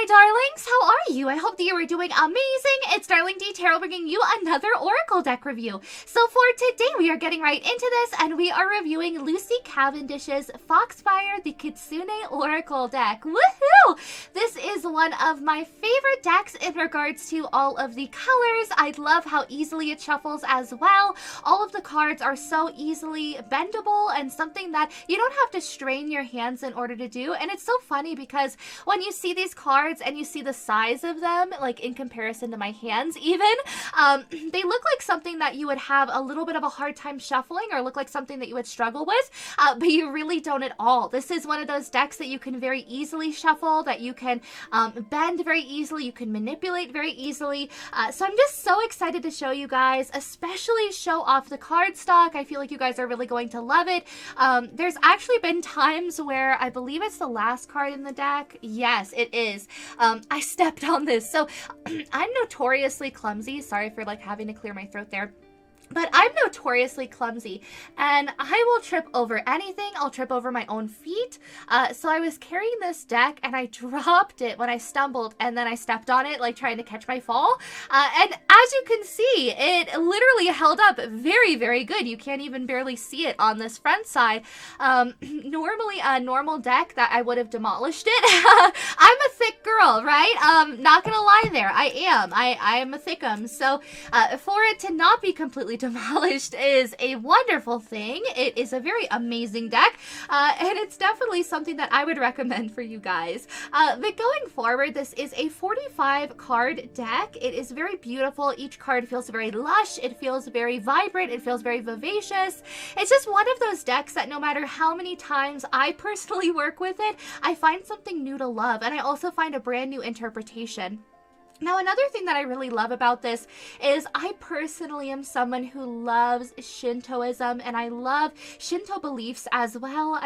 my darlings, how are you? I hope that you are doing amazing. It's DarlingDTarot bringing you another Oracle deck review. So for today, we are getting right into this, and we are reviewing Lucy Cavendish's Foxfire The Kitsune Oracle deck. Woohoo! This is one of my favorite decks in regards to all of the colors. I love how easily it shuffles as well. All of the cards are so easily bendable and something that you don't have to strain your hands in order to do. And it's so funny because when you see these cards and you see the size of them, like in comparison to my hands even, they look like something that you would have a little bit of a hard time shuffling or look like something that you would struggle with, but you really don't at all. This is one of those decks that you can very easily shuffle, that you can bend very easily, you can manipulate very easily. So I'm just so excited to show you guys, especially show off the card stock. I feel like you guys are really going to love it. There's actually been times where I believe it's the last card in the deck. Yes, it is. I stepped on this. So I'm notoriously clumsy. Sorry for like having to clear my throat there. But I'm notoriously clumsy, and I will trip over anything. I'll trip over my own feet. So I was carrying this deck, and I dropped it when I stumbled, and then I stepped on it, like trying to catch my fall. And as you can see, it literally held up very, very good. You can't even barely see it on this front side. Normally, a normal deck that I would have demolished it. I'm a thick girl, right? Not gonna lie there. I am. I am a thickum. So for it to not be completely demolished is a wonderful thing. It is a very amazing deck, and it's definitely something that I would recommend for you guys. But going forward, this is a 45 card deck. It is very beautiful. Each card feels very lush. It feels very vibrant. It feels very vivacious. It's just one of those decks that no matter how many times I personally work with it, I find something new to love, and I also find a brand new interpretation. Now, another thing that I really love about this is I personally am someone who loves Shintoism, and I love Shinto beliefs as well.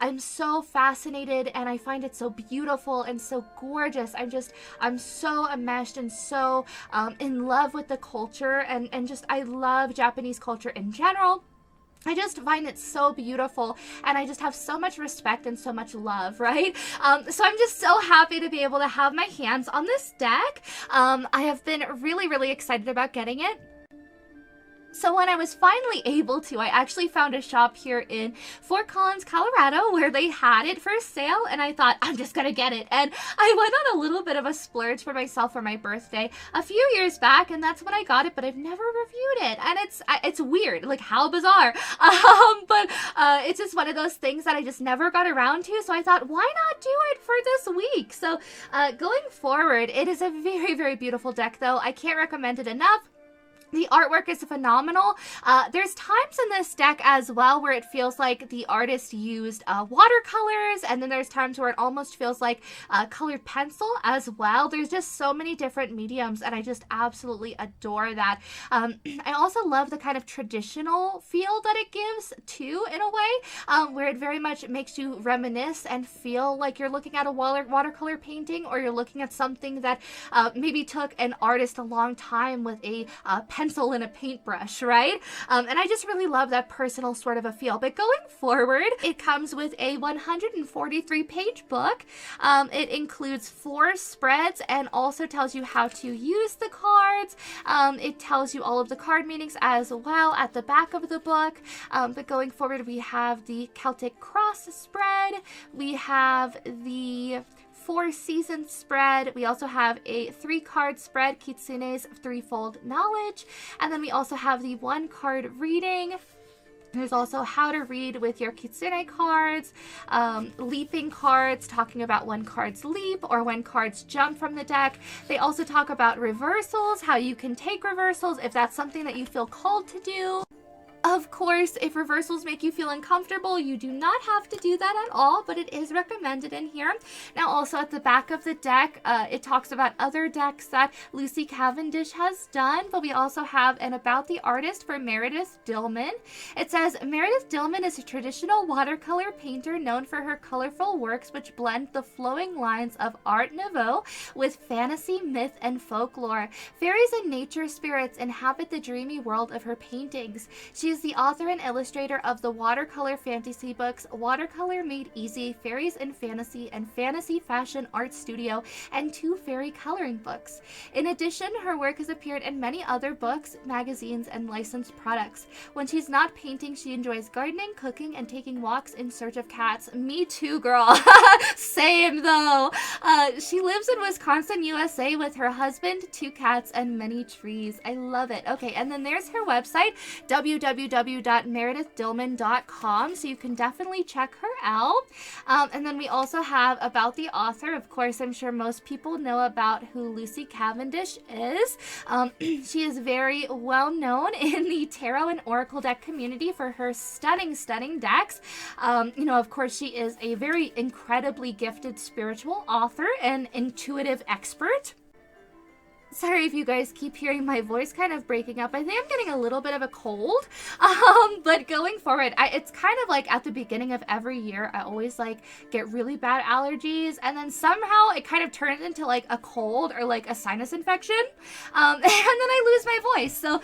I'm so fascinated, and I find it so beautiful and so gorgeous. I'm so enmeshed and so in love with the culture, and I love Japanese culture in general. I just find it so beautiful, and I just have so much respect and so much love, right? So I'm just so happy to be able to have my hands on this deck. I have been really, really excited about getting it. So when I was finally able to, I actually found a shop here in Fort Collins, Colorado, where they had it for sale, and I thought, I'm just gonna get it. And I went on a little bit of a splurge for myself for my birthday a few years back, and that's when I got it, but I've never reviewed it. And it's weird, like how bizarre. But it's just one of those things that I just never got around to, so I thought, why not do it for this week? So going forward, it is a very, very beautiful deck, though. I can't recommend it enough. The artwork is phenomenal. There's times in this deck as well where it feels like the artist used watercolors, and then there's times where it almost feels like colored pencil as well. There's just so many different mediums, and I just absolutely adore that. I also love the kind of traditional feel that it gives too, in a way, where it very much makes you reminisce and feel like you're looking at a watercolor painting, or you're looking at something that maybe took an artist a long time with a pencil and a paintbrush, right? And I just really love that personal sort of a feel. But going forward, it comes with a 143-page book. It includes 4 spreads and also tells you how to use the cards. It tells you all of the card meanings as well at the back of the book. But going forward, we have the Celtic Cross spread. We have the 4-season spread. We also have a 3-card spread, Kitsune's Threefold Knowledge. And then we also have the 1-card reading. There's also how to read with your Kitsune cards, leaping cards, talking about when cards leap or when cards jump from the deck. They also talk about reversals, how you can take reversals if that's something that you feel called to do. Of course, if reversals make you feel uncomfortable, you do not have to do that at all, but it is recommended in here. Now, also at the back of the deck, it talks about other decks that Lucy Cavendish has done, but we also have an about the artist for Meredith Dillman. It says, Meredith Dillman is a traditional watercolor painter known for her colorful works which blend the flowing lines of Art Nouveau with fantasy, myth, and folklore. Fairies and nature spirits inhabit the dreamy world of her paintings. She is She's the author and illustrator of the watercolor fantasy books Watercolor Made Easy, Fairies in Fantasy, and Fantasy Fashion Art Studio, and 2 fairy coloring books. In addition, her work has appeared in many other books, magazines, and licensed products. When she's not painting, she enjoys gardening, cooking, and taking walks in search of cats. Me too, girl. Same, though. She lives in Wisconsin, USA with her husband, 2 cats, and many trees. I love it. Okay, and then there's her website, www.meredithdillman.com, so you can definitely check her out. And then we also have about the author. Of course, I'm sure most people know about who Lucy Cavendish is. She is very well known in the tarot and oracle deck community for her stunning decks. Of course, she is a very incredibly gifted spiritual author and intuitive expert. Sorry if you guys keep hearing my voice kind of breaking up. I think I'm getting a little bit of a cold. But going forward, it's kind of like at the beginning of every year, I always like get really bad allergies, and then somehow it kind of turns into like a cold or like a sinus infection. And then I lose my voice. So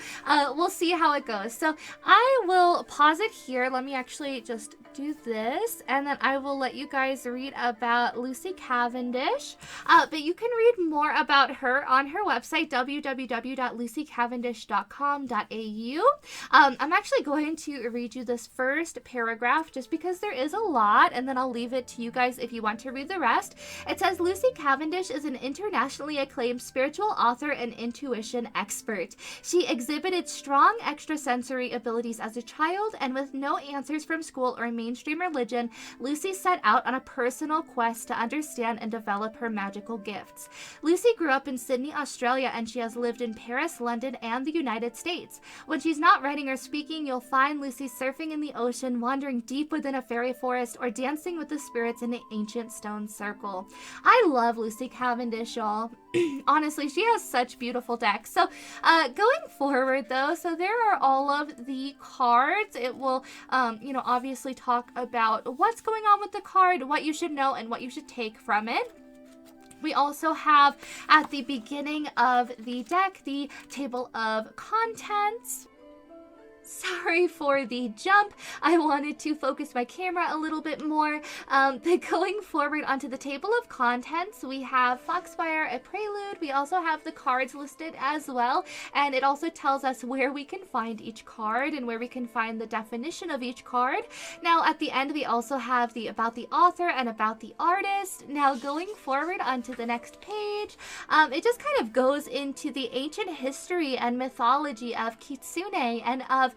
we'll see how it goes. So I will pause it here. Let me actually just do this, and then I will let you guys read about Lucy Cavendish. But you can read more about her on her website, www.lucycavendish.com.au. I'm actually going to read you this first paragraph just because there is a lot, and then I'll leave it to you guys if you want to read the rest. It says, Lucy Cavendish is an internationally acclaimed spiritual author and intuition expert. She exhibited strong extrasensory abilities as a child, and with no answers from school or mainstream religion, Lucy set out on a personal quest to understand and develop her magical gifts. Lucy grew up in Sydney, Australia, and she has lived in Paris, London, and the United States. When she's not writing or speaking, you'll find Lucy surfing in the ocean, wandering deep within a fairy forest, or dancing with the spirits in an ancient stone circle. I love Lucy Cavendish, y'all. Honestly, she has such beautiful decks. So going forward, though, so there are all of the cards. It will, obviously talk about what's going on with the card, what you should know, and what you should take from it. We also have, at the beginning of the deck, the table of contents. Sorry for the jump. I wanted to focus my camera a little bit more. But going forward onto the table of contents, we have Foxfire, a prelude. We also have the cards listed as well. And it also tells us where we can find each card and where we can find the definition of each card. Now, at the end, we also have the about the author and about the artist. Now, going forward onto the next page, it just kind of goes into the ancient history and mythology of Kitsune and of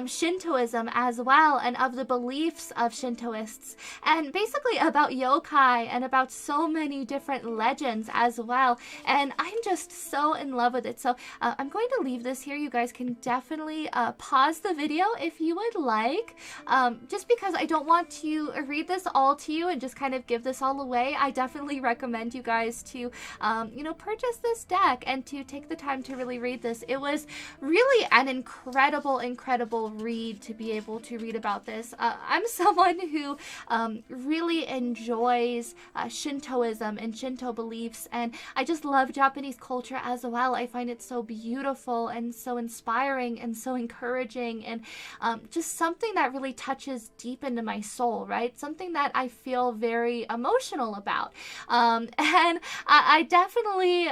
Shintoism as well, and of the beliefs of Shintoists, and basically about yokai and about so many different legends as well. And I'm just so in love with it. So I'm going to leave this here. You guys can definitely pause the video if you would like, just because I don't want to read this all to you and just kind of give this all away. I definitely recommend you guys to purchase this deck and to take the time to really read this. It was really an incredible read to be able to read about this. I'm someone who really enjoys Shintoism and Shinto beliefs, and I just love Japanese culture as well. I find it so beautiful and so inspiring and so encouraging, and just something that really touches deep into my soul, right? Something that I feel very emotional about. And I definitely,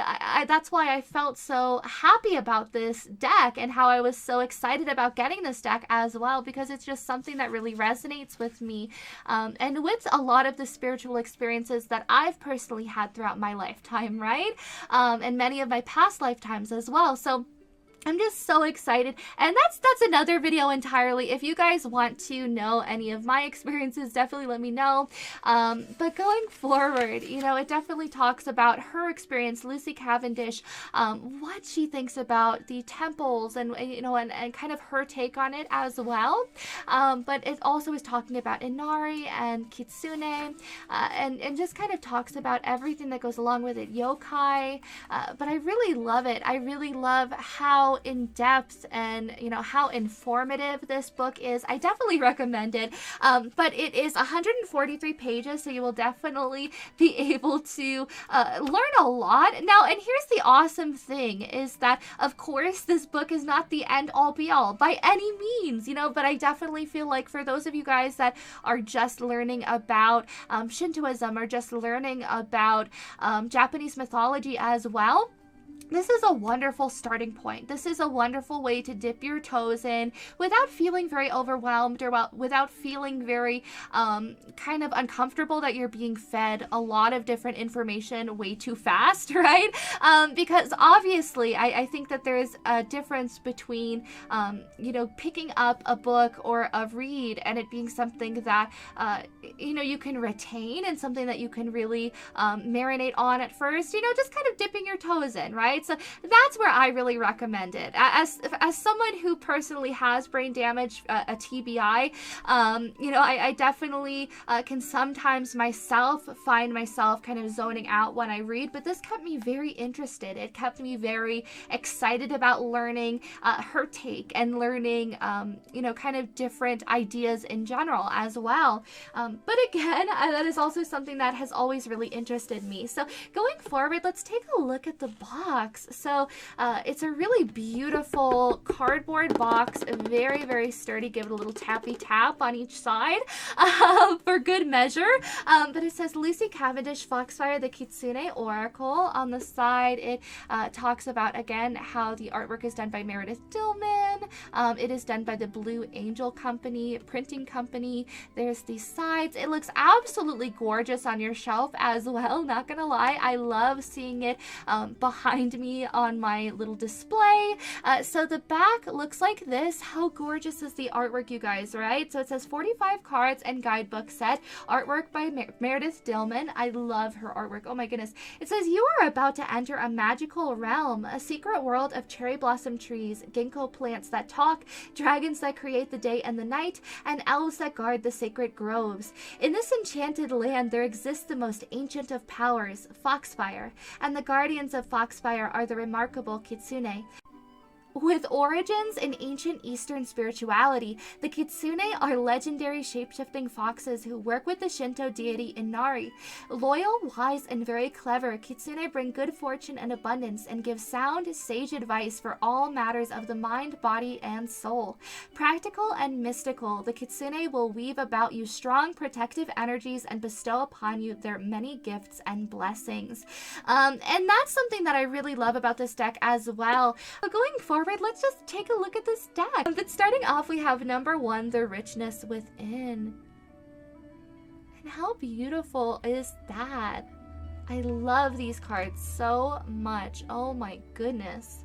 that's why I felt so happy about this deck and how I was so excited about getting this deck as well, because it's just something that really resonates with me and with a lot of the spiritual experiences that I've personally had throughout my lifetime, right? And many of my past lifetimes as well. So I'm just so excited, and that's another video entirely. If you guys want to know any of my experiences, definitely let me know. But going forward, it definitely talks about her experience, Lucy Cavendish, what she thinks about the temples, and and kind of her take on it as well. But it also is talking about Inari and Kitsune, and just kind of talks about everything that goes along with it, yokai. But I really love it. I really love how how in-depth and, you know, how informative this book is, I definitely recommend it. But it is 143 pages, so you will definitely be able to learn a lot. Now, and here's the awesome thing is that, of course, this book is not the end all be all by any means, you know, but I definitely feel like for those of you guys that are just learning about Shintoism or just learning about Japanese mythology as well, this is a wonderful starting point. This is a wonderful way to dip your toes in without feeling very overwhelmed or without feeling very kind of uncomfortable that you're being fed a lot of different information way too fast, right? Because obviously, I think that there's a difference between, you know, picking up a book or a read and it being something that, you know, you can retain and something that you can really marinate on at first, you know, just kind of dipping your toes in, right? So that's where I really recommend it. As someone who personally has brain damage, a TBI, you know, I definitely can sometimes find myself kind of zoning out when I read, but this kept me very interested. It kept me very excited about learning her take and learning, you know, kind of different ideas in general as well. But again, that is also something that has always really interested me. So going forward, let's take a look at the box. So it's a really beautiful cardboard box, very, very sturdy. Give it a little tappy tap on each side for good measure. But it says Lucy Cavendish, Foxfire The Kitsune Oracle. On the side, it talks about, again, how the artwork is done by Meredith Dillman. It is done by the Blue Angel Company, printing company. There's these sides. It looks absolutely gorgeous on your shelf as well. Not gonna lie, I love seeing it behind me on my little display. So the back looks like this. How gorgeous is the artwork, you guys, right? So it says 45 cards and guidebook set. Artwork by Meredith Dillman. I love her artwork. Oh my goodness. It says you are about to enter a magical realm, a secret world of cherry blossom trees, ginkgo plants that talk, dragons that create the day and the night, and elves that guard the sacred groves. In this enchanted land, there exists the most ancient of powers, Foxfire, and the guardians of Foxfire are the remarkable Kitsune. With origins in ancient Eastern spirituality, the Kitsune are legendary shape-shifting foxes who work with the Shinto deity Inari. Loyal, wise, and very clever, Kitsune bring good fortune and abundance and give sound, sage advice for all matters of the mind, body, and soul. Practical and mystical, the Kitsune will weave about you strong protective energies and bestow upon you their many gifts and blessings. And that's something that I really love about this deck as well. But going forward, let's just take a look at this deck. But starting off, we have number 1, the richness within. And how beautiful is that? I love these cards so much. Oh my goodness.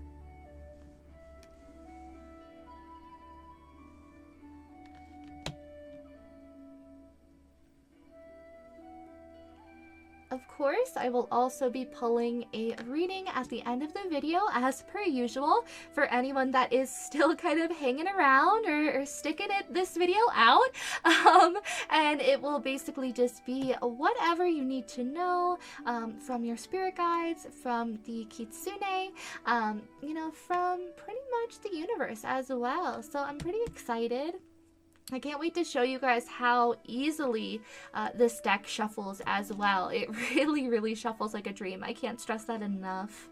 Of course, I will also be pulling a reading at the end of the video as per usual for anyone that is still kind of hanging around or sticking this video out. And it will basically just be whatever you need to know from your spirit guides, from the Kitsune, you know, from pretty much the universe as well. So I'm pretty excited. I can't wait to show you guys how easily this deck shuffles as well. It really, really shuffles like a dream. I can't stress that enough.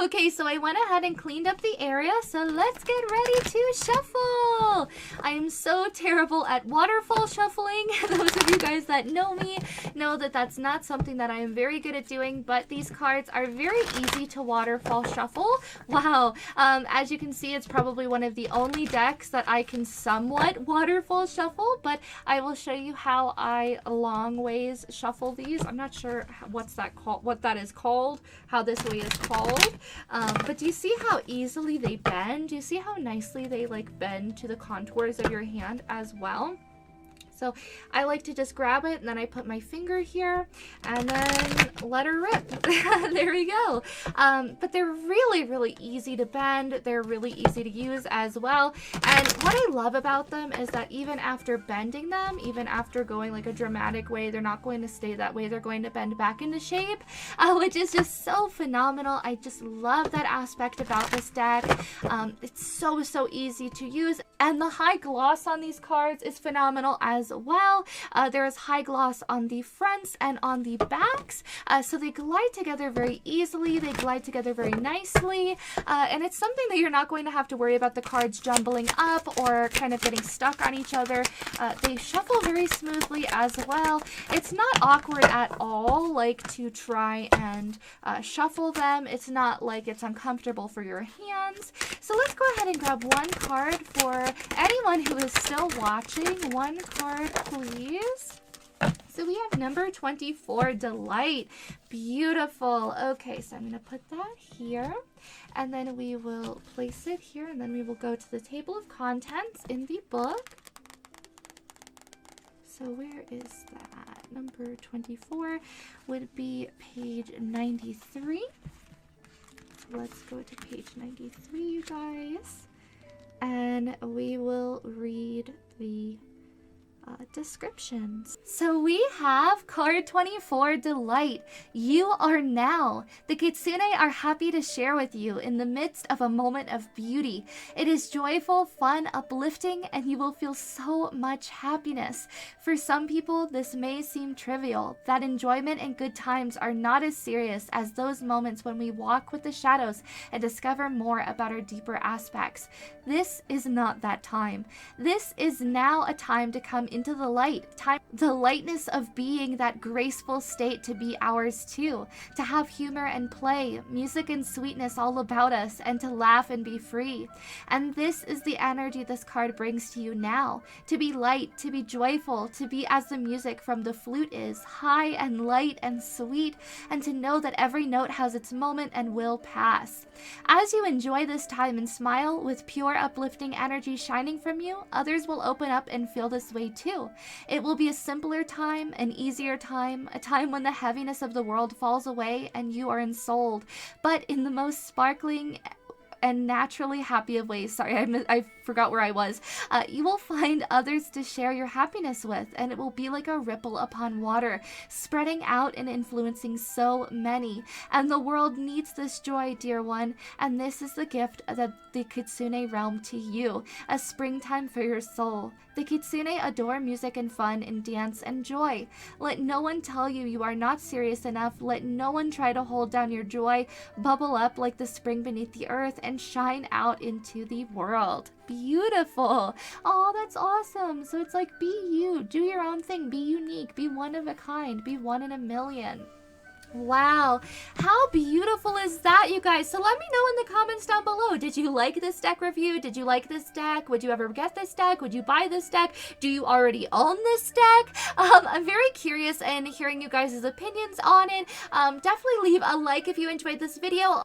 Okay, so I went ahead and cleaned up the area, so let's get ready to shuffle. I am so terrible at waterfall shuffling. Those of you guys that know me know that that's not something that I am very good at doing, but these cards are very easy to waterfall shuffle. Wow, as you can see, it's probably one of the only decks that I can somewhat waterfall shuffle, but I will show you how I long ways shuffle these. I'm not sure what that is called, how this way is called. But do you see how easily they bend? Do you see how nicely they like bend to the contours of your hand as well? So I like to just grab it and then I put my finger here and then let her rip. There we go. But they're really, really easy to bend. They're really easy to use as well. And what I love about them is that even after bending them, even after going like a dramatic way, they're not going to stay that way. They're going to bend back into shape, which is just so phenomenal. I just love that aspect about this deck. It's so, so easy to use. And the high gloss on these cards is phenomenal as well. There is high gloss on the fronts and on the backs, so they glide together very easily. They glide together very nicely, and it's something that you're not going to have to worry about the cards jumbling up or kind of getting stuck on each other. They shuffle very smoothly as well. It's not awkward at all, like to try and shuffle them. It's not like it's uncomfortable for your hands. So let's go ahead and grab one card for anyone who is still watching. One card, please. So we have number 24, Delight. Beautiful. Okay, so I'm going to put that here. And then we will place it here. And then we will go to the table of contents in the book. So where is that? Number 24 would be page 93. Let's go to page 93, you guys. And we will read the descriptions. So we have card 24, Delight. You are now. The Kitsune are happy to share with you in the midst of a moment of beauty. It is joyful, fun, uplifting, and you will feel so much happiness. For some people, this may seem trivial. That enjoyment and good times are not as serious as those moments when we walk with the shadows and discover more about our deeper aspects. This is not that time. This is now a time to come into the light, the lightness of being, that graceful state to be ours too, to have humor and play, music and sweetness all about us, and to laugh and be free. And this is the energy this card brings to you now, to be light, to be joyful, to be as the music from the flute is, high and light and sweet, and to know that every note has its moment and will pass. As you enjoy this time and smile with pure uplifting energy shining from you, others will open up and feel this way too. It will be a simpler time, an easier time, a time when the heaviness of the world falls away and you are ensouled, but in the most sparkling and naturally happy of ways. Sorry, I forgot where I was. You will find others to share your happiness with, and it will be like a ripple upon water, spreading out and influencing so many. And the world needs this joy, dear one, and this is the gift of the Kitsune realm to you, a springtime for your soul. The Kitsune adore music and fun and dance and joy. Let no one tell you you are not serious enough. Let no one try to hold down your joy. Bubble up like the spring beneath the earth and shine out into the world. Beautiful. Oh, that's awesome. So it's like, be you, do your own thing, be unique, be one of a kind, be one in a million. Wow, how beautiful is that, you guys? So let me know in the comments down below. Did you like this deck review? Did you like this deck? Would you ever get this deck? Would you buy this deck? Do you already own this deck? I'm very curious in hearing you guys' opinions on it. Definitely leave a like if you enjoyed this video.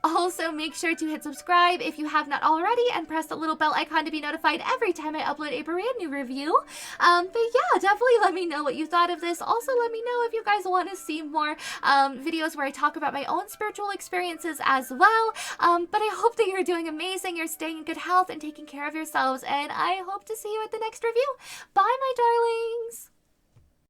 Also, make sure to hit subscribe if you have not already and press the little bell icon to be notified every time I upload a brand new review. But yeah, definitely let me know what you thought of this. Also, let me know if you guys want to see more videos where I talk about my own spiritual experiences as well. But I hope that you're doing amazing, you're staying in good health and taking care of yourselves, and I hope to see you at the next review. Bye, my darlings!